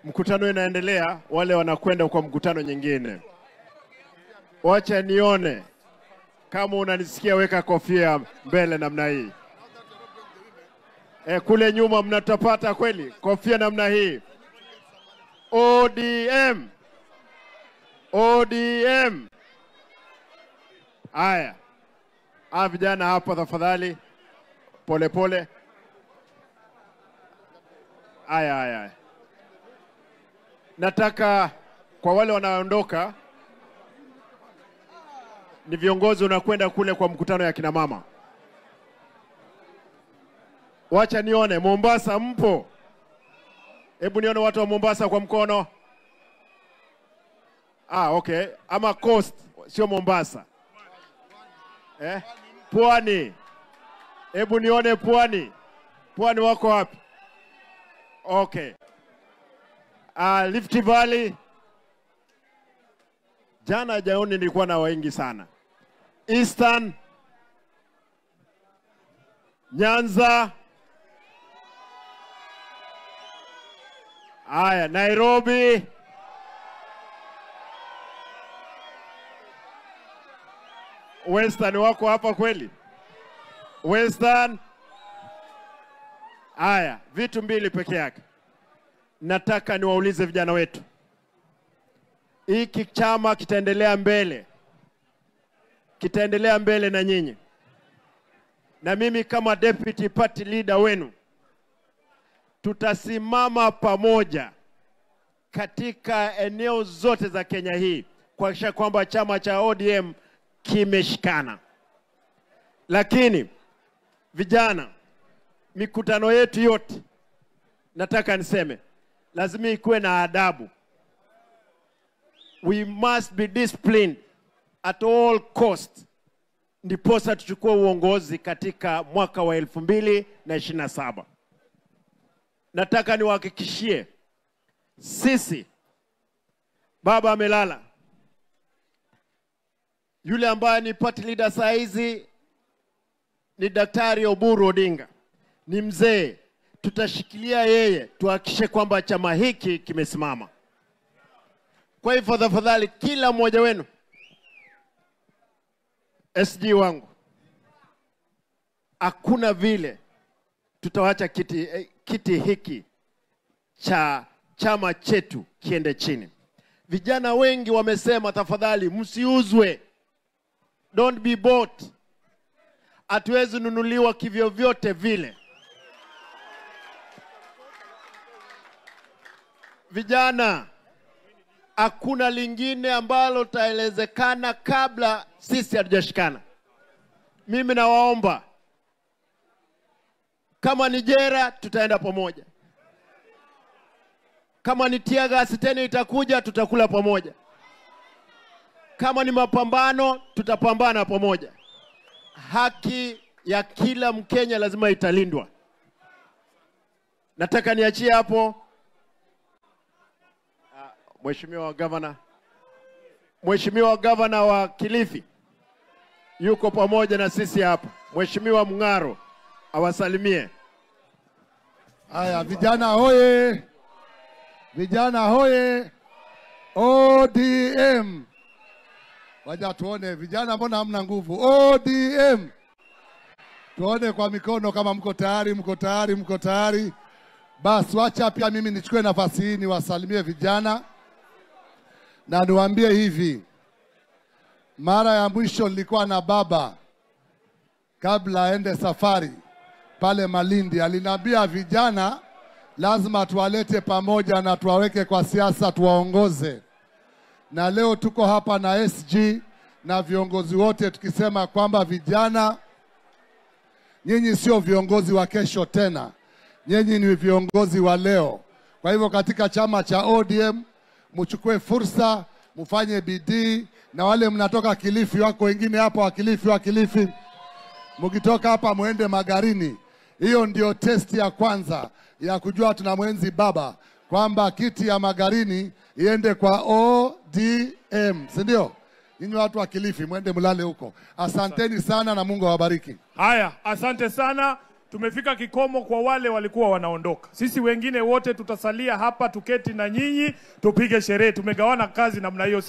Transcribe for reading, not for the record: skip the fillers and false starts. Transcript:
Mkutano inaendelea, wale wanakwenda kwa mkutano nyingine. Wacha nione kama unanisikia, weka kofia mbele namna hii. Kule nyuma mnatapata kweli kofia namna hii. ODM. ODM. Haya. Vijana hapa tafadhali. Pole pole. Haya. Nataka kwa wale wanaondoka, ni viongozi unakwenda kule kwa mkutano ya kina mama. Wacha nione Mombasa mpo. Hebu nione watu wa Mombasa kwa mkono. Okay. Ama Coast, sio Mombasa. Pwani. Hebu nione Pwani. Pwani wako wapi? Okay. Rift Valley. Jana jaoni nilikuwa na wengi sana. Eastern. Nyanza. Nairobi. Western wako hapa kweli? Western. Vitu mbili peke yake. Nataka niwaulize vijana wetu. Hiki chama kitaendelea mbele. Kitaendelea mbele na nyinyi. Na mimi kama deputy party leader wenu, tutasimama pamoja katika eneo zote za Kenya hii kuhakikisha kwamba chama cha ODM kimeshikana. Lakini vijana, mikutano yetu yote, nataka niseme, lazima ikuwe na adabu. We must be disciplined at all cost. Ndiposa tuchukue uongozi katika mwaka wa 2027. Nataka niwahakikishie, sisi, baba amelala. Yule ambaye ni party leader saa hizi ni Daktari Oburu Odinga. Ni mzee. Tutashikilia yeye, tuhakikishe kwamba chama hiki kimesimama. Kwa hivyo tafadhali kila mmoja wenu, SG wangu, hakuna vile tutawacha kiti hiki cha chama chetu kiende chini. Vijana wengi wamesema tafadhali msiuzwe. Don't be bought. Hatuwezi nunuliwa kivyo vyote vile. Vijana, hakuna lingine ambalo taelezekana kabla sisi hatujashikana. Mimi nawaomba, kama ni jera tutaenda pamoja. Kama ni tiaga tena itakuja, tutakula pamoja. Kama ni mapambano, tutapambana pamoja. Haki ya kila Mkenya lazima italindwa. Nataka niachie hapo. Mheshimiwa Governor wa Kilifi yuko pamoja na sisi hapa. Mheshimiwa Mungaro awasalimie. Vijana hoye. Vijana hoye. ODM. Waja tuone vijana, mbona hamna nguvu? ODM. Tuone kwa mikono kama mko tayari. Basi wacha pia mimi nichukue nafasi hii niwasalimie vijana. Na niwaambie hivi, mara ya mwisho nilikuwa na baba kabla aende safari pale Malindi. Aliniambia vijana lazima tuwalete pamoja na tuwaweke kwa siasa, tuwaongoze. Na leo tuko hapa na SG na viongozi wote tukisema kwamba vijana, nyinyi sio viongozi wa kesho tena. Nyinyi ni viongozi wa leo. Kwa hivyo katika chama cha ODM, mchukue fursa, mfanye bidii. Na wale mnatoka Kilifi, wako wengine hapa wa Kilifi. Mkitoka hapa muende Magarini. Hiyo ndio test ya kwanza ya kujua tunamwenzi baba, kwamba kiti ya Magarini iende kwa ODM, si ndio? Nyinyi watu wa Kilifi muende mlale huko. Asanteni sana na Mungu awabariki. Haya, asante sana. tumefika kikomo kwa wale walikuwa wanaondoka. Sisi wengine wote tutasalia hapa tuketi na nyinyi tupige sherehe. Tumegawana kazi namna hiyo.